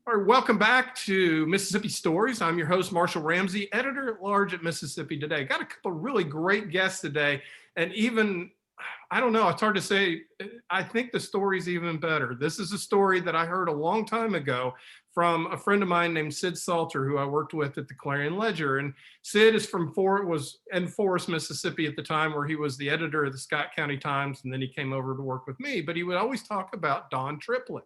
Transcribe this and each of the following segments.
All right, welcome back to Mississippi Stories. I'm your host, Marshall Ramsey, editor-at-large at Mississippi Today. Got a couple of really great guests today, and even, I don't know, it's hard to say, I think the story's even better. This is a story that I heard a long time ago from a friend of mine named Sid Salter, who I worked with at the Clarion Ledger. And Sid is was in Forest, Mississippi at the time, where he was the editor of the Scott County Times, and then he came over to work with me. But he would always talk about Don Triplett.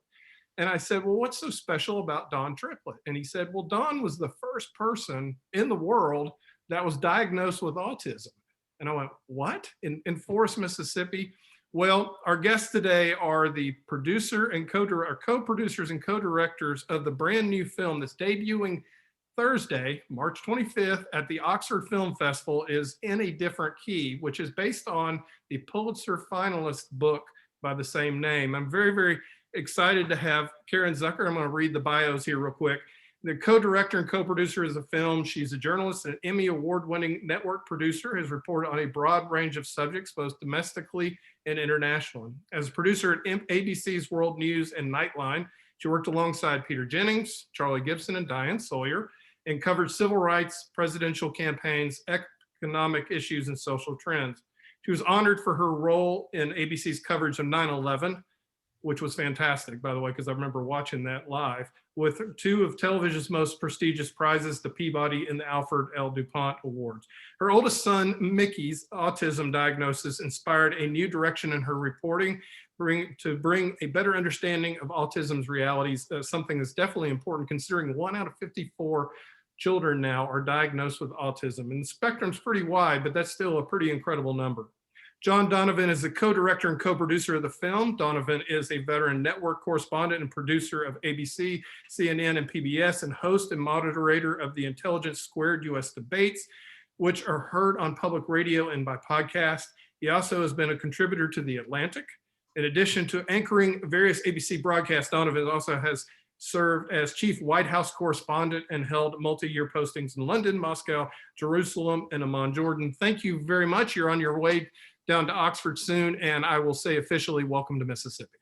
And I said, well, what's so special about Don Triplett? And he said, well, Don was the first person in the world that was diagnosed with autism. And I went, what? In Forest, Mississippi? Well, our guests today are the producer and co-producers and co-directors of the brand new film that's debuting Thursday, March 25th at the Oxford Film Festival, is In a Different Key, which is based on the Pulitzer finalist book by the same name. I'm very, very excited to have Karen Zucker. I'm going to read the bios here real quick. The co-director and co-producer of the film. She's a journalist and Emmy award-winning network producer, has reported on a broad range of subjects, both domestically and internationally. As a producer at ABC's World News and Nightline, she worked alongside Peter Jennings, Charlie Gibson, and Diane Sawyer, and covered civil rights, presidential campaigns, economic issues, and social trends. She was honored for her role in ABC's coverage of 9/11, which was fantastic, by the way, because I remember watching that live, with two of television's most prestigious prizes, the Peabody and the Alfred L. DuPont Awards. Her oldest son, Mickey's autism diagnosis inspired a new direction in her reporting, to bring a better understanding of autism's realities, something that's definitely important considering 1 out of 54 children now are diagnosed with autism. And the spectrum's pretty wide, but that's still a pretty incredible number. John Donovan is the co-director and co-producer of the film. Donovan is a veteran network correspondent and producer of ABC, CNN, and PBS, and host and moderator of the Intelligence Squared U.S. debates, which are heard on public radio and by podcast. He also has been a contributor to The Atlantic. In addition to anchoring various ABC broadcasts, Donovan also has served as chief White House correspondent and held multi-year postings in London, Moscow, Jerusalem, and Amman, Jordan. Thank you very much. You're on your way down to Oxford soon, and I will say officially, welcome to Mississippi.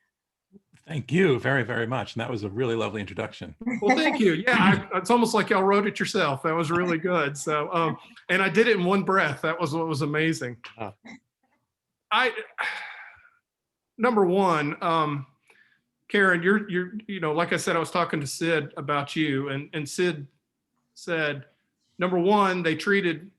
Thank you very, very much. And that was a really lovely introduction. Well, thank you. Yeah, it's almost like y'all wrote it yourself. That was really good. So, and I did it in one breath. That was what was amazing. Number one, Karen, you're, like I said, I was talking to Sid about you, and Sid said, number one, they treated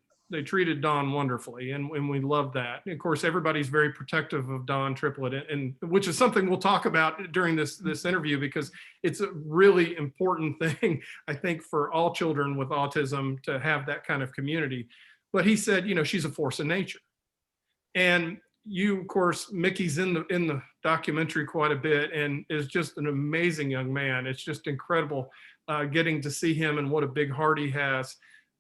Don wonderfully, and we love that. And of course, everybody's very protective of Don Triplett, and which is something we'll talk about during this interview, because it's a really important thing, I think, for all children with autism to have that kind of community. But he said, she's a force of nature. And you, of course, Mickey's in the documentary quite a bit and is just an amazing young man. It's just incredible getting to see him and what a big heart he has.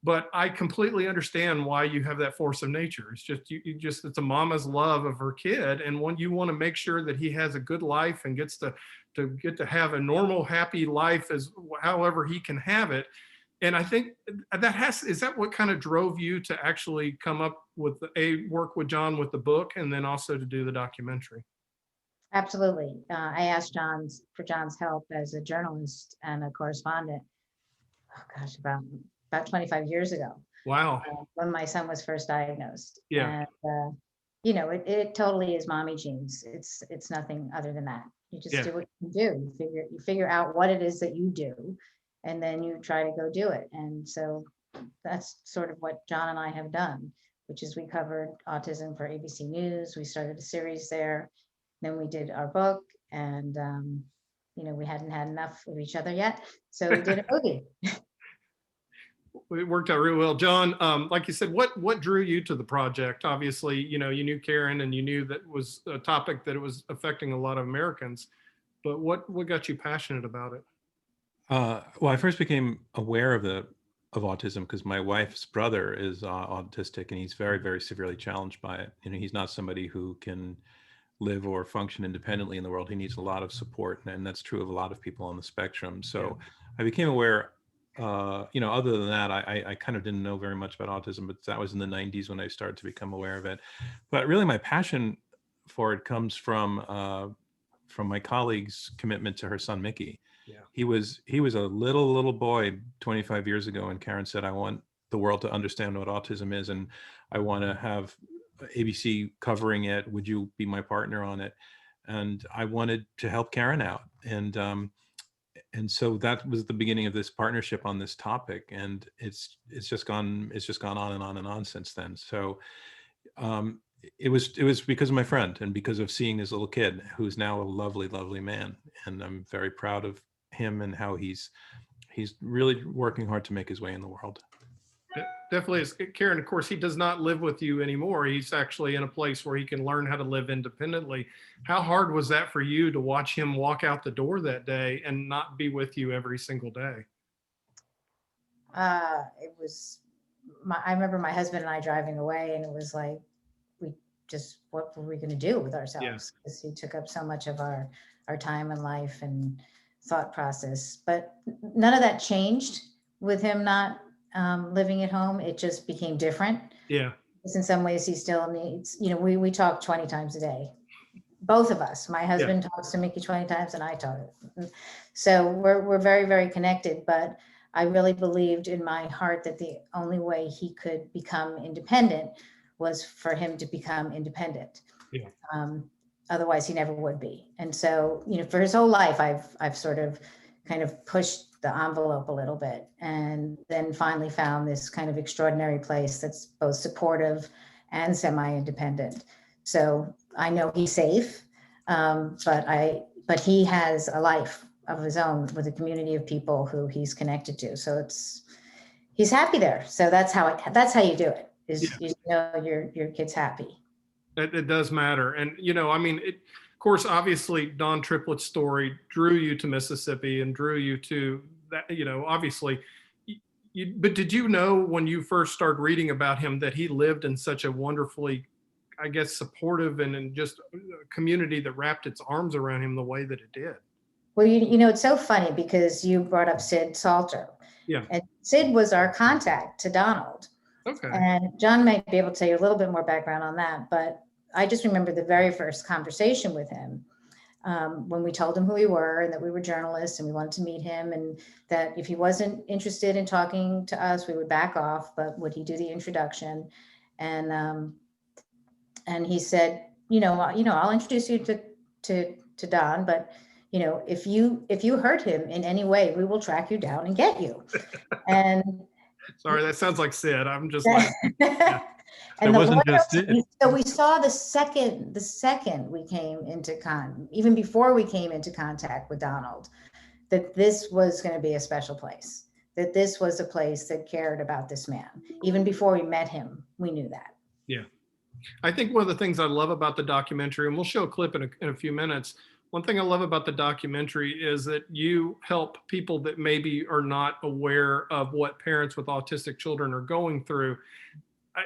But I completely understand why you have that force of nature. It's just, it's a mama's love of her kid. And when you want to make sure that he has a good life and gets to have a normal, happy life as however he can have it. And I think is that what kind of drove you to actually come up with work with John with the book, and then also to do the documentary? Absolutely. I asked for John's help as a journalist and a correspondent, about 25 years ago. Wow. When my son was first diagnosed. Yeah. And, it totally is mommy genes. It's nothing other than that. You just do what you do. You figure out what it is that you do, and then you try to go do it. And so that's sort of what John and I have done, which is we covered autism for ABC News. We started a series there. Then we did our book, and we hadn't had enough of each other yet, so we did a movie. It worked out really well. John, like you said, what drew you to the project? Obviously, you knew Karen, and you knew that was a topic that it was affecting a lot of Americans, but what got you passionate about it? Well, I first became aware of autism because my wife's brother is autistic, and he's very, very severely challenged by it. He's not somebody who can live or function independently in the world. He needs a lot of support, and that's true of a lot of people on the spectrum. So I became aware. Other than that, I kind of didn't know very much about autism, but that was in the 90s when I started to become aware of it. But really, my passion for it comes from my colleague's commitment to her son, Mickey. Yeah. He was a little boy 25 years ago, and Karen said, "I want the world to understand what autism is, and I want to have ABC covering it. Would you be my partner on it?" And I wanted to help Karen out, and so that was the beginning of this partnership on this topic, and it's just gone on and on and on since then. So um, it was because of my friend and because of seeing this little kid who's now a lovely man, and I'm very proud of him and how he's really working hard to make his way in the world. Definitely is. Karen, of course, he does not live with you anymore. He's actually in a place where he can learn how to live independently. How hard was that for you to watch him walk out the door that day and not be with you every single day? It was I remember my husband and I driving away, and it was like, what were we going to do with ourselves? Because he took up so much of our time and life and thought process. But none of that changed with him not living at home. It just became different. Yeah. Because in some ways he still needs, we talk 20 times a day. Both of us. My husband talks to Mickey 20 times and I talk. So we're very, very connected. But I really believed in my heart that the only way he could become independent was for him to become independent. Yeah. Otherwise he never would be. And so, for his whole life, I've sort of kind of pushed the envelope a little bit, and then finally found this kind of extraordinary place that's both supportive and semi-independent. So I know he's safe, but he has a life of his own with a community of people who he's connected to. So he's happy there. So that's how you do it. Your kid's happy. It does matter. And, of course, obviously Don Triplett's story drew you to Mississippi and drew you to that, obviously, but did you know when you first started reading about him that he lived in such a wonderfully, I guess, supportive and just a community that wrapped its arms around him the way that it did? Well, it's so funny because you brought up Sid Salter. Yeah. And Sid was our contact to Donald. Okay. And John might be able to tell you a little bit more background on that, but I just remember the very first conversation with him when we told him who we were and that we were journalists and we wanted to meet him, and that if he wasn't interested in talking to us, we would back off, but would he do the introduction? And he said, I'll introduce you to Don, but if you hurt him in any way, we will track you down and get you. And sorry, that sounds like Sid. I'm just like, yeah. And it wasn't just it. So we saw the second we came into even before we came into contact with Donald, that this was going to be a special place, that this was a place that cared about this man. Even before we met him, we knew that. Yeah. I think one of the things I love about the documentary, and we'll show a clip in a few minutes, one thing I love about the documentary is that you help people that maybe are not aware of what parents with autistic children are going through.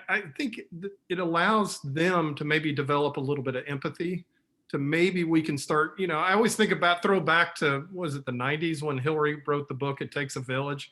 I think it allows them to maybe develop a little bit of empathy, to maybe we can start, I always think about, throw back to, was it the 90s when Hillary wrote the book, It Takes a Village?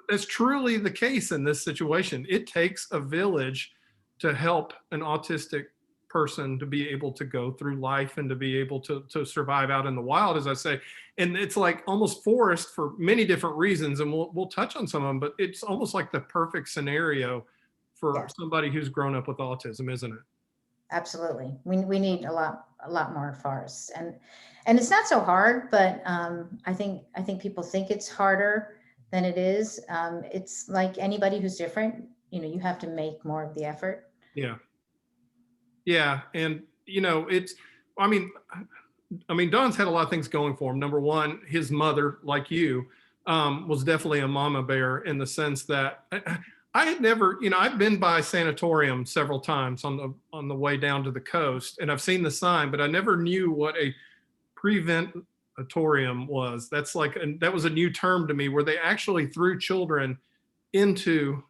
That's truly the case in this situation. It takes a village to help an autistic person to be able to go through life and to be able to survive out in the wild, as I say. And it's like almost forced for many different reasons, and we'll touch on some of them, but it's almost like the perfect scenario for somebody who's grown up with autism, isn't it? Absolutely. We need a lot more forests, and it's not so hard, but I think people think it's harder than it is. It's like anybody who's different, you have to make more of the effort. Yeah. Yeah. And, Don's had a lot of things going for him. Number one, his mother, like you, was definitely a mama bear, in the sense that I had never, I've been by sanatorium several times on the way down to the coast, and I've seen the sign, but I never knew what a preventatorium was. That was a new term to me, where they actually threw children into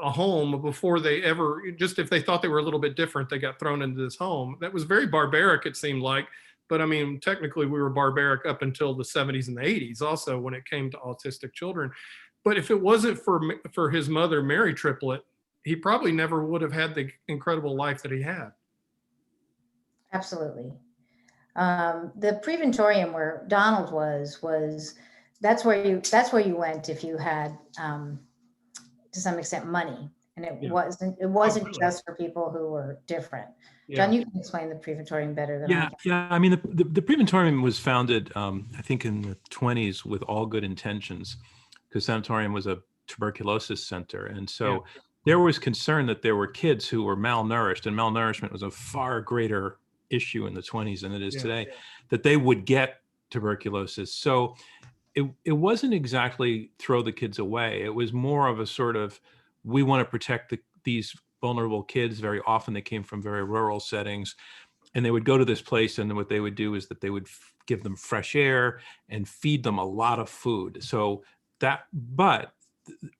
a home before they ever, just if they thought they were a little bit different, they got thrown into this home. That was very barbaric, it seemed like. But technically we were barbaric up until the 70s and the 80s also, when it came to autistic children. But if it wasn't for his mother, Mary Triplett, he probably never would have had the incredible life that he had. Absolutely. The preventorium where Donald was, that's where you went if you had, to some extent, money. And it Yeah. wasn't really? just for people who were different. Yeah. John, you can explain the preventorium better than I Yeah, can. yeah. I mean, the Preventorium was founded, I think, in the 20s with all good intentions, because sanatorium was a tuberculosis center, and so there was concern that there were kids who were malnourished, and malnourishment was a far greater issue in the 20s than it is Yeah. today, that they would get tuberculosis. So it wasn't exactly throw the kids away. It was more of a sort of, we want to protect these vulnerable kids. Very often they came from very rural settings, and they would go to this place, and what they would do is that they would give them fresh air and feed them a lot of food. So that, but,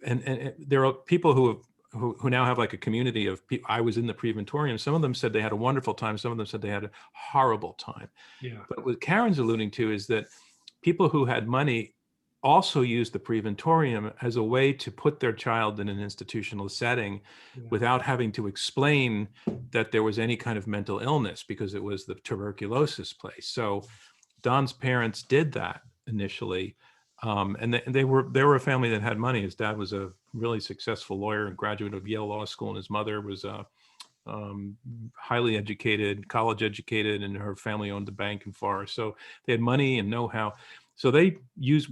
and there are people who now have like a community of people. I was in the preventorium. Some of them said they had a wonderful time. Some of them said they had a horrible time. Yeah. But what Karen's alluding to is that people who had money also used the preventorium as a way to put their child in an institutional setting Yeah. without having to explain that there was any kind of mental illness, because it was the tuberculosis place. So Don's parents did that initially. And they were a family that had money. His dad was a really successful lawyer and graduate of Yale Law School, and his mother was highly educated, college educated, and her family owned a bank in Forest. So they had money and know-how. So they used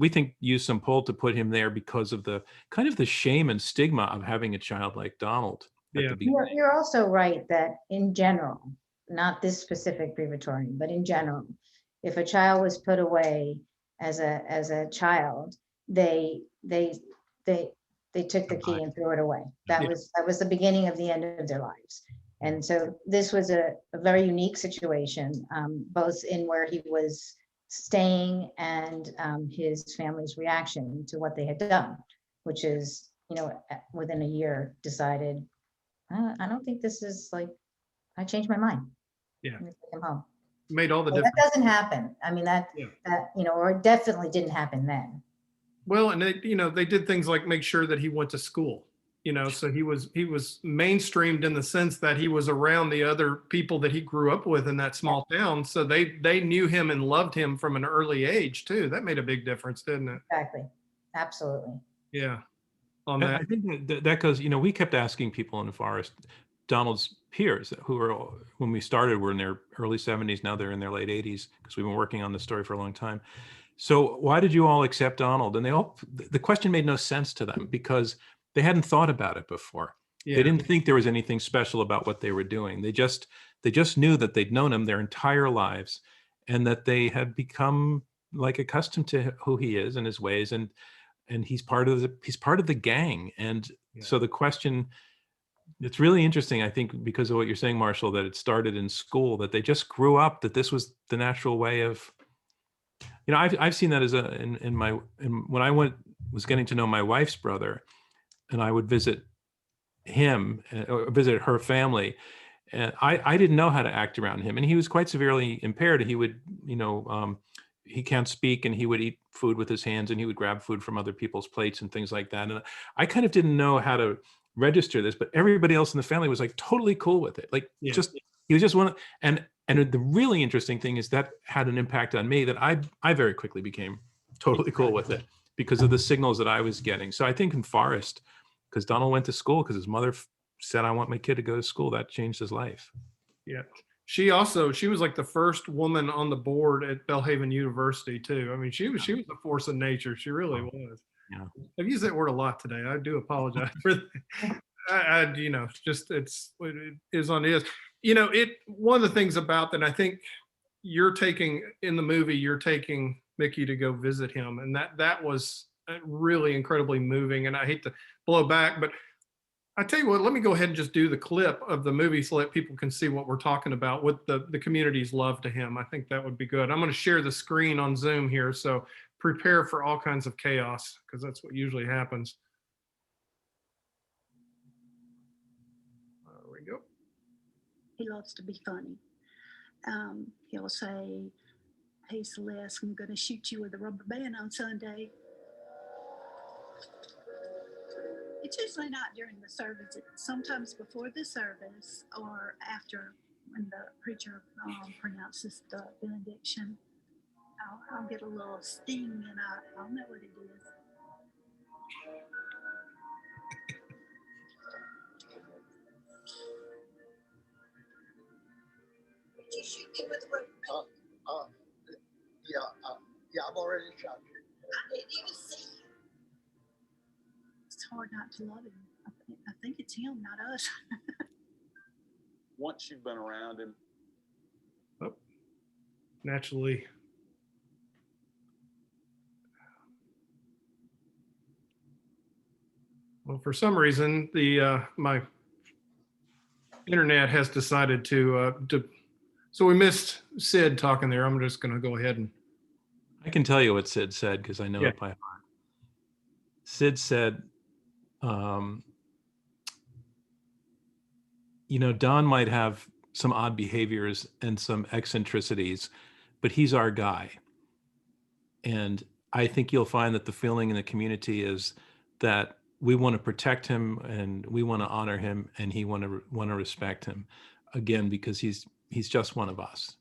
some pull to put him there because of the kind of the shame and stigma of having a child like Donald at Yeah. the beginning. You're also right that in general, not this specific preventorium, but in general, if a child was put away as a child, they took the key and threw it away. That was the beginning of the end of their lives. And so this was a very unique situation, both in where he was staying and his family's reaction to what they had done, which is, within a year decided, I don't think this is like, I changed my mind. Yeah. I'm gonna take him home. Made all the Well, difference. that doesn't happen. I mean, Yeah. or it definitely didn't happen then. Well, and they did things like make sure that he went to school, so he was mainstreamed in the sense that he was around the other people that he grew up with in that small town. So they knew him and loved him from an early age too. That made a big difference, didn't it? Exactly. Absolutely. Yeah. On And that. I think that goes, we kept asking people in the Forest, Donald's peers who were, when we started, were in their early 70s. Now they're in their late 80s, because we've been working on this story for a long time. So why did you all accept Donald? And the question made no sense to them, because they hadn't thought about it before. Yeah. They didn't think there was anything special about what they were doing. They just knew that they'd known him their entire lives, and that they had become like accustomed to who he is and his ways, and he's part of the gang. And so the question, it's really interesting, I think, because of what you're saying, Marshall, that it started in school, that they just grew up, that this was the natural way of, I've seen that as when I was getting to know my wife's brother, and I would visit him or visit her family, and I didn't know how to act around him, and he was quite severely impaired. He would, he can't speak, and he would eat food with his hands, and he would grab food from other people's plates and things like that. And I kind of didn't know how to register this, but everybody else in the family was like totally cool with it. Like, he was just one. And the really interesting thing is that had an impact on me, that I very quickly became totally cool with it because of the signals that I was getting. So I think in Forest, because Donald went to school because his mother said, I want my kid to go to school, that changed his life. Yeah. She was like the first woman on the board at Belhaven University too. I mean, she was a force of nature. She really was. Yeah. I've used that word a lot today. I do apologize for that. Just it is on is. One of the things about that, I think you're taking in the movie, you're taking Mickey to go visit him, and that was really incredibly moving. And I hate to blow back, but I tell you what, let me go ahead and just do the clip of the movie so that people can see what we're talking about with the community's love to him. I think that would be good. I'm going to share the screen on Zoom here, so prepare for all kinds of chaos, because that's what usually happens. There we go. He loves to be funny. He'll say, hey, Celeste, I'm going to shoot you with a rubber band on Sunday. It's usually not during the service. It's sometimes before the service or after when the preacher pronounces the benediction, I'll get a little sting, and I'll know what it is. Did you shoot me with a rubber band? Yeah, I've already shot you. I didn't even see you. It's hard not to love him. I think it's him, not us. Once you've been around him, Naturally. Well, for some reason, the my internet has decided to. So we missed Sid talking there. I'm just going to go ahead and. I can tell you what Sid said because I know Yeah. it by heart. Sid said, Don might have some odd behaviors and some eccentricities, but he's our guy. And I think you'll find that the feeling in the community is that we want to protect him and we want to honor him and he want to respect him, again, because he's just one of us.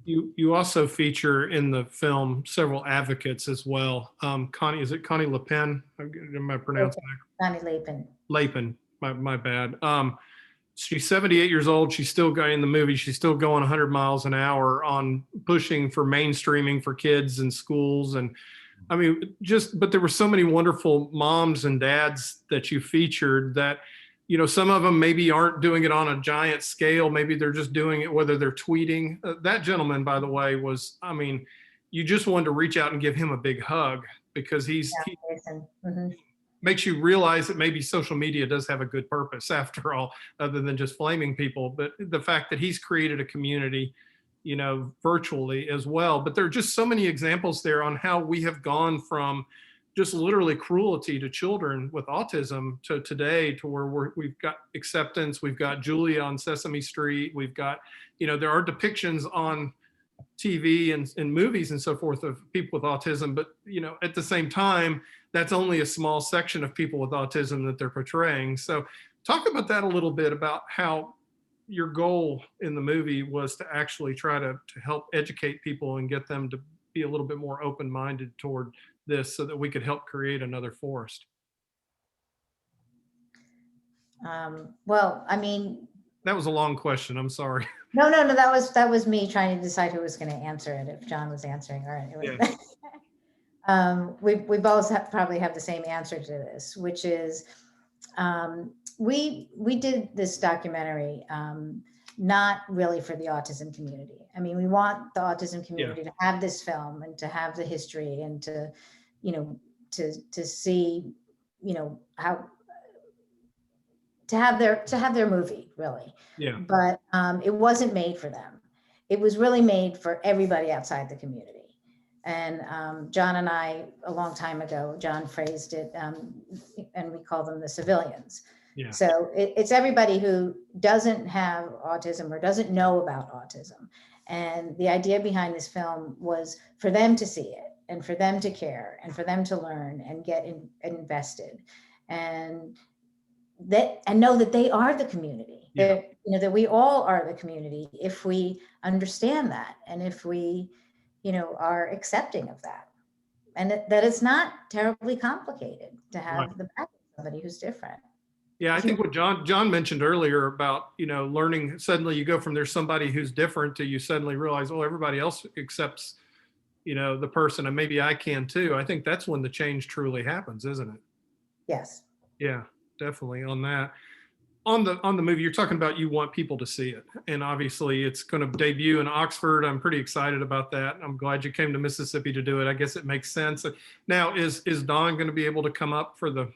You also feature in the film several advocates as well. Connie, is it Connie LePen? Am I pronouncing that? Connie Lapin. Lapin, my bad. She's 78 years old. She's still going in the movie. She's still going 100 miles an hour on pushing for mainstreaming for kids in schools. And I mean, but there were so many wonderful moms and dads that you featured that, some of them maybe aren't doing it on a giant scale. Maybe they're just doing it, whether they're tweeting. That gentleman, by the way, you just wanted to reach out and give him a big hug because he makes you realize that maybe social media does have a good purpose after all, other than just flaming people. But the fact that he's created a community, virtually as well. But there are just so many examples there on how we have gone from just literally cruelty to children with autism to today to where we've got acceptance. We've got Julia on Sesame Street. We've got, there are depictions on TV and movies and so forth of people with autism. But, at the same time, that's only a small section of people with autism that they're portraying. So talk about that a little bit, about how your goal in the movie was to actually try to help educate people and get them to be a little bit more open-minded toward this so that we could help create another forest. Well, I mean, that was a long question. I'm sorry. No, that was me trying to decide who was going to answer it. If John was answering, all right. Yeah. We both probably have the same answer to this, which is we did this documentary not really for the autism community. I mean, we want the autism community to have this film and to have the history and to, to see, how to have their movie, really. Yeah. But it wasn't made for them. It was really made for everybody outside the community. And John and I, a long time ago, John phrased it, and we call them the civilians. Yeah. So it's everybody who doesn't have autism or doesn't know about autism. And the idea behind this film was for them to see it and for them to care and for them to learn and get invested and know that they are the community. Yeah. That we all are the community if we understand that and if we, are accepting of that, and that it's not terribly complicated to have the back of somebody who's different. Yeah, I think what John mentioned earlier about, learning, suddenly you go from there's somebody who's different to you suddenly realize, oh, everybody else accepts, the person, and maybe I can too. I think that's when the change truly happens, isn't it? Yes. Yeah, definitely on that. On the movie, you're talking about you want people to see it. And obviously it's going to debut in Oxford. I'm pretty excited about that. I'm glad you came to Mississippi to do it. I guess it makes sense. Now, is Don going to be able to come up for the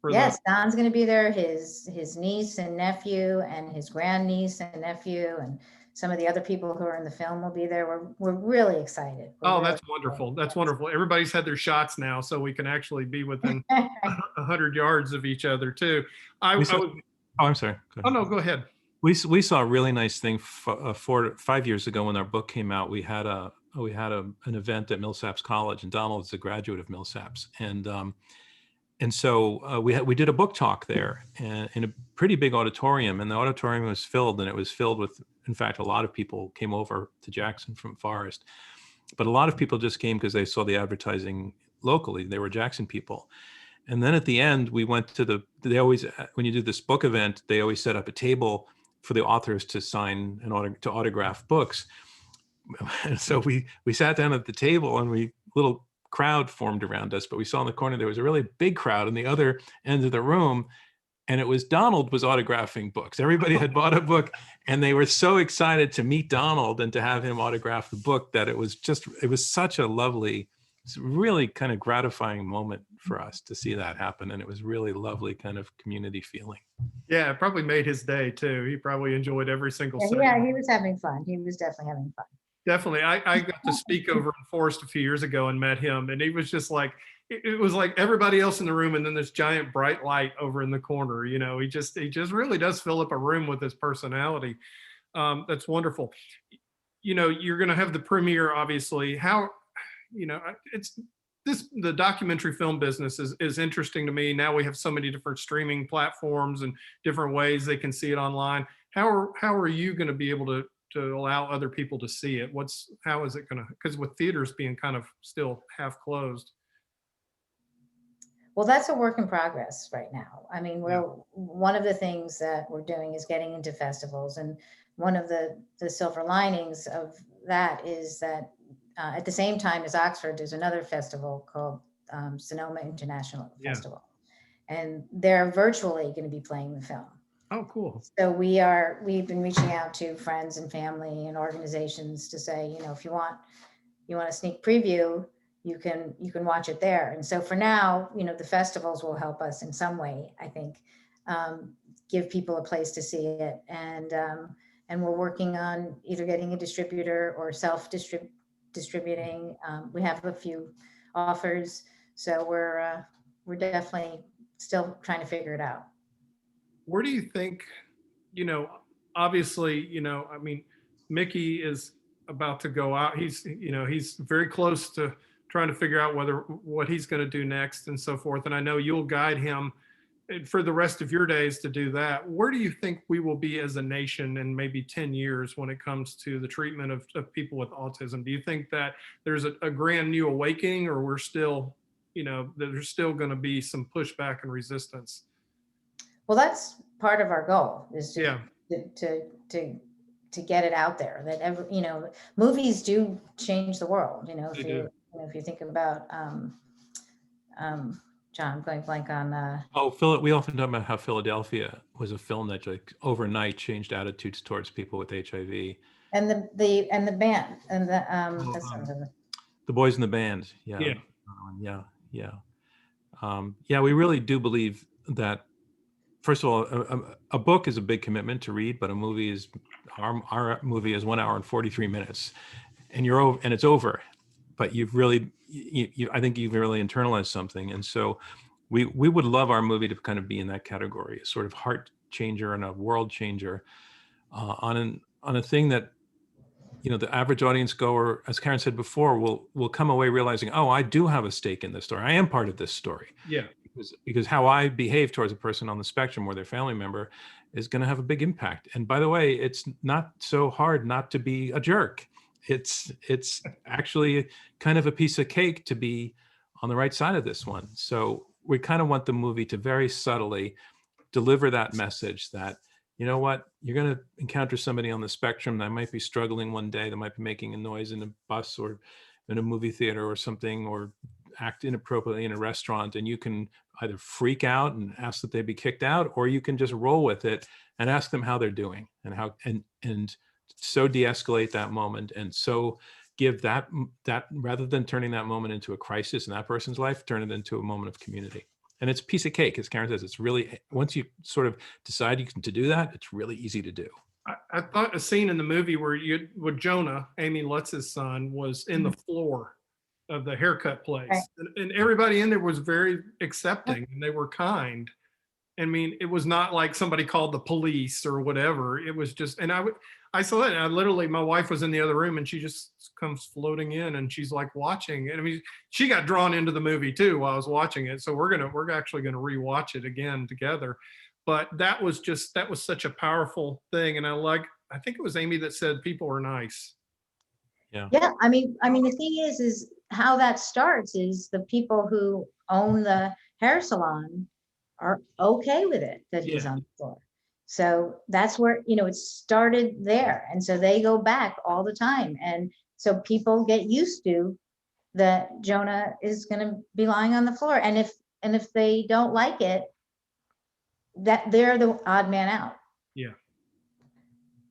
Yes, Don's going to be there. His niece and nephew and his grandniece and nephew and some of the other people who are in the film will be there. We're really excited. That's wonderful. That's wonderful. Everybody's had their shots now, so we can actually be within 100 yards of each other too. I'm sorry. Oh no, go ahead. We saw a really nice thing 5 years ago when our book came out. We had an event at Millsaps College, and Donald is a graduate of Millsaps, and so we did a book talk there in a pretty big auditorium, and the auditorium was filled, and it was filled with, in fact, a lot of people came over to Jackson from Forest, but a lot of people just came because they saw the advertising locally. They were Jackson people. And then at the end, we went to they always, when you do this book event, they always set up a table for the authors to sign and to autograph books. And so we sat down at the table, and little crowd formed around us, but we saw in the corner there was a really big crowd in the other end of the room, and it was Donald was autographing books. Everybody had bought a book, and they were so excited to meet Donald and to have him autograph the book that it was such a lovely, really kind of gratifying moment for us to see that happen. And it was really lovely kind of community feeling. Yeah, it probably made his day too. He probably enjoyed every single second. Yeah, he was having fun. He was definitely having fun. Definitely. I got to speak over in Forest a few years ago and met him, and he was just like, it was like everybody else in the room, and then this giant bright light over in the corner. You know, he just really does fill up a room with his personality. That's wonderful. You know, you're going to have the premiere, obviously. How, you know, the documentary film business is interesting to me. Now we have so many different streaming platforms and different ways they can see it online. How are you going to be able to allow other people to see it? How is it going to, because with theaters being kind of still half closed? Well, that's a work in progress right now. I mean, one of the things that we're doing is getting into festivals. And one of the silver linings of that is that at the same time as Oxford, there's another festival called Sonoma International Festival. And they're virtually going to be playing the film. Oh, cool. So we've been reaching out to friends and family and organizations to say, you know, if you want a sneak preview, you can watch it there. And so for now, you know, the festivals will help us in some way, I think, give people a place to see it. And we're working on either getting a distributor or self-distributing. We have a few offers, so we're definitely still trying to figure it out. Where do you think, you know, obviously, you know, I mean, Mickey is about to go out. He's very close to trying to figure out what he's going to do next and so forth. And I know you'll guide him for the rest of your days to do that. Where do you think we will be as a nation in maybe 10 years when it comes to the treatment of people with autism? Do you think that there's a grand new awakening, or we're still, you know, there's still going to be some pushback and resistance? Well, that's part of our goal, is to get it out there that you know, movies do change the world. You know, if you think about John, I'm going blank on. We often talk about how Philadelphia was a film that like overnight changed attitudes towards people with HIV. And the band and the Boys in the Band. Yeah. We really do believe that. First of all, a book is a big commitment to read, but a movie is our movie is 1 hour and 43 minutes, and it's over. But you've really, I think you've really internalized something, and so we would love our movie to kind of be in that category, a sort of heart changer and a world changer, on a thing that, you know, the average audience goer, as Karen said before, will come away realizing, oh, I do have a stake in this story. I am part of this story. Yeah. Because how I behave towards a person on the spectrum or their family member is going to have a big impact. And by the way, it's not so hard not to be a jerk. It's actually kind of a piece of cake to be on the right side of this one. So we kind of want the movie to very subtly deliver that message that, you know what, you're going to encounter somebody on the spectrum that might be struggling one day, that might be making a noise in a bus or in a movie theater or something, or act inappropriately in a restaurant, and you can either freak out and ask that they be kicked out, or you can just roll with it and ask them how they're doing and so de-escalate that moment, and so give that rather than turning that moment into a crisis in that person's life, turn it into a moment of community. And it's a piece of cake, as Karen says. It's really, once you sort of decide to do that, it's really easy to do. I thought a scene in the movie with Jonah, Amy Lutz's son, was in the floor of the haircut place, and everybody in there was very accepting, and they were kind. I mean, it was not like somebody called the police or whatever. It was just, and I saw it. And I literally, my wife was in the other room and she just comes floating in and she's like watching. And I mean, she got drawn into the movie too while I was watching it. So we're actually going to rewatch it again together. But that was such a powerful thing. And I think it was Amy that said people are nice. Yeah, I mean, the thing is how that starts is the people who own the hair salon are okay with it that he's Yeah. on the floor. So that's where, it started there. And so they go back all the time. And so people get used to that Jonah is going to be lying on the floor. And if they don't like it, that they're the odd man out. Yeah.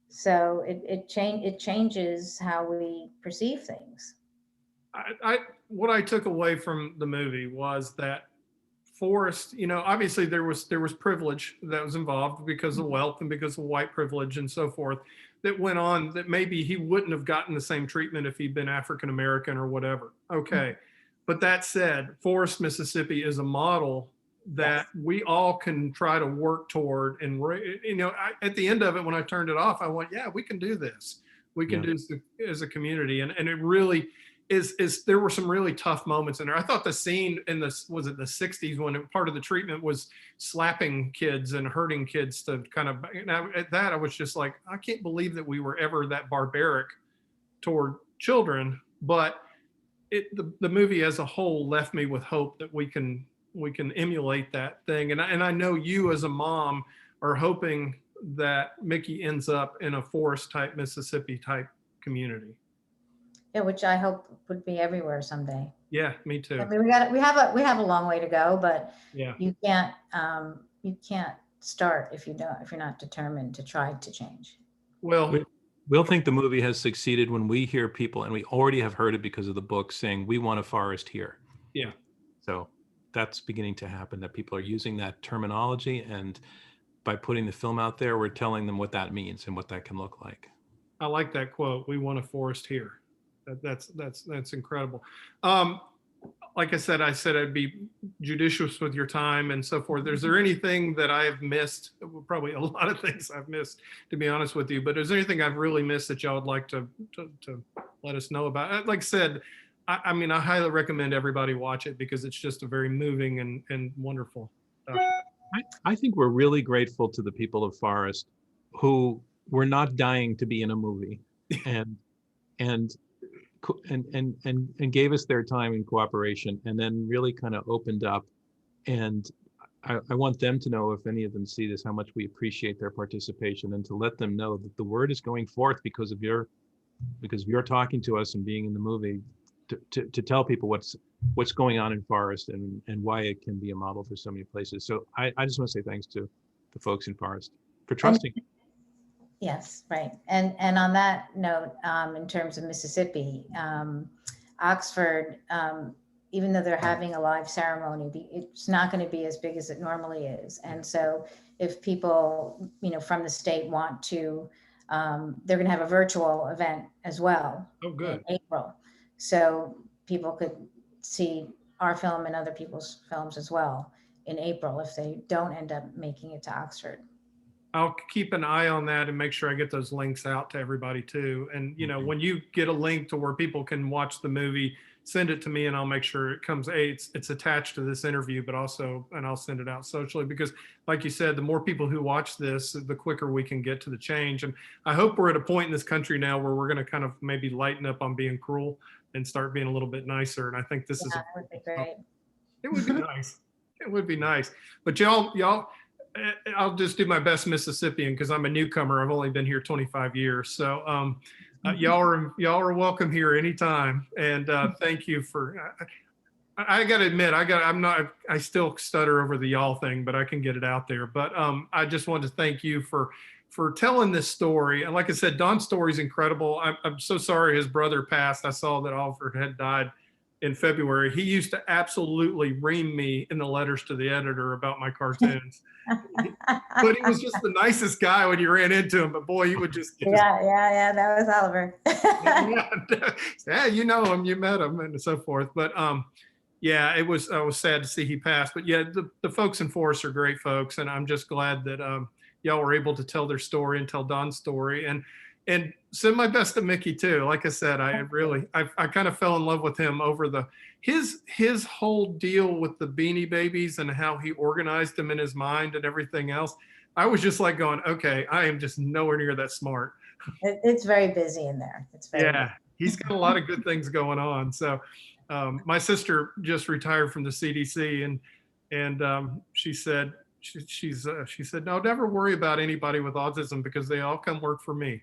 So it changes how we perceive things. What I took away from the movie was that Forrest, obviously there was privilege that was involved because of wealth and because of white privilege and so forth that went on that maybe he wouldn't have gotten the same treatment if he'd been African American or whatever. Okay. But that said, Forrest, Mississippi is a model that we all can try to work toward. And, at the end of it, when I turned it off, I went, yeah, we can do this. We can do this as a community. And it really is there were some really tough moments in there. I thought the scene in the 60s when part of the treatment was slapping kids and hurting kids to kind of, at that I was just like, I can't believe that we were ever that barbaric toward children. But the movie as a whole left me with hope that we can emulate that thing. And I know you as a mom are hoping that Mickey ends up in a Forrest type Mississippi type community. Yeah, which I hope would be everywhere someday. Yeah, me too. I mean, we have a long way to go, but yeah, you can't start if you're not determined to try to change. Well, we'll think the movie has succeeded when we hear people, and we already have heard it because of the book, saying we want a Forrest here. Yeah. So that's beginning to happen, that people are using that terminology, and by putting the film out there, we're telling them what that means and what that can look like. I like that quote. We want a Forrest here. That's incredible. Like I said I'd be judicious with your time and so forth. Is there anything that I have missed? Probably a lot of things I've missed, to be honest with you. But is there anything I've really missed that y'all would like to let us know about? Like I said, I mean, I highly recommend everybody watch it because it's just a very moving and wonderful. I think we're really grateful to the people of Forrest who were not dying to be in a movie and gave us their time and cooperation, and then really kind of opened up. And I want them to know, if any of them see this, how much we appreciate their participation, and to let them know that the word is going forth because of your talking to us and being in the movie to tell people what's going on in Forrest and why it can be a model for so many places. So I just want to say thanks to the folks in Forrest for trusting. Yes, right. And on that note, in terms of Mississippi, Oxford, even though they're having a live ceremony, it's not going to be as big as it normally is. And so if people, from the state want to, they're going to have a virtual event as well. Oh, good. In April. So people could see our film and other people's films as well in April if they don't end up making it to Oxford. I'll keep an eye on that and make sure I get those links out to everybody too. And, when you get a link to where people can watch the movie, send it to me and I'll make sure it comes, it's attached to this interview, but also, and I'll send it out socially because like you said, the more people who watch this, the quicker we can get to the change. And I hope we're at a point in this country now where we're going to kind of maybe lighten up on being cruel and start being a little bit nicer. And I think this is, that would be great. It would be nice. It would be nice. But y'all, I'll just do my best Mississippian because I'm a newcomer. I've only been here 25 years. So y'all are welcome here anytime. And thank you for, I got to admit, I still stutter over the y'all thing, but I can get it out there. But I just wanted to thank you for telling this story. And like I said, Don's story is incredible. I'm so sorry his brother passed. I saw that Oliver had died in February. He used to absolutely ream me in the letters to the editor about my cartoons. But he was just the nicest guy when you ran into him. But boy, you would just yeah, that was Oliver. yeah, you know him, you met him, and so forth. But Yeah, it was. I was sad to see he passed, but yeah, the folks in Forest are great folks, and I'm just glad that y'all were able to tell their story and tell Don's story, and send my best to Mickey too. Like I said, I kind of fell in love with him over his whole deal with the Beanie Babies and how he organized them in his mind and everything else. I was just like going, okay, I am just nowhere near that smart. It's very busy in there. It's very Yeah, he's got a lot of good things going on. So, my sister just retired from the CDC, and she said she said, no, never worry about anybody with autism because they all come work for me,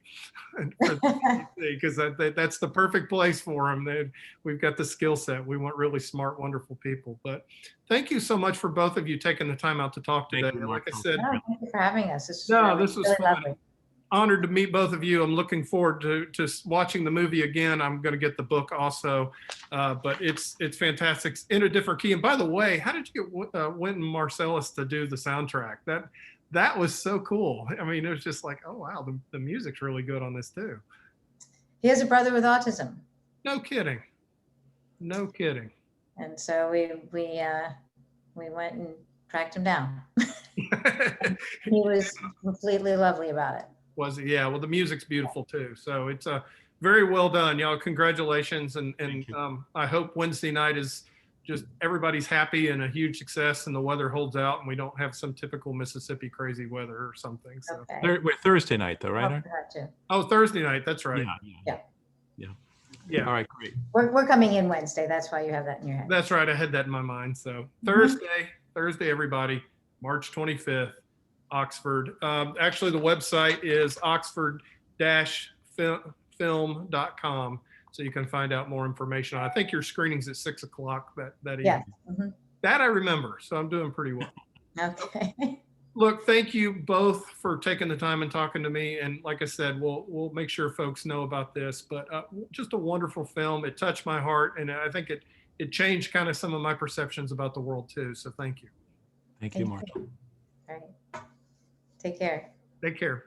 because that's the perfect place for them. We've got the skill set. We want really smart, wonderful people. But thank you so much for both of you taking the time out to talk Thank today. you, Like I Marshall. said, No, thank you for having us. This was No, really, this was really fun. lovely. Honored to meet both of you. I'm looking forward to watching the movie again. I'm going to get the book also, but it's fantastic in a different key. And by the way, how did you get Wynton Marsalis to do the soundtrack? That was so cool. I mean, it was just like, oh wow, the music's really good on this too. He has a brother with autism, No kidding. No kidding. and so we went and tracked him down. He was completely lovely about it. Was it? Yeah. Well, the music's beautiful too. So it's very well done, y'all. Congratulations, and Thank you. I hope Wednesday night is just everybody's happy and a huge success, and the weather holds out, and we don't have some typical Mississippi crazy weather or something. So, Okay. Wait, Thursday night though, right? I'll Aaron? do that too. oh, Thursday night. That's right. Yeah. All Yeah, right, great. We're coming in Wednesday. That's why you have that in your head. that's right. I had that in my mind. So Mhm. Thursday, everybody, March 25th, Oxford. Actually, the website is oxford-film.com. So you can find out more information. I think your screening's at 6 o'clock that evening. Yes. Mhm. That I remember. So I'm doing pretty well. Okay. Look, thank you both for taking the time and talking to me. And like I said, we'll make sure folks know about this. But just a wonderful film. It touched my heart, and I think it changed kind of some of my perceptions about the world too. So thank you. Thank you, Marshall. All right. Take care. Take care.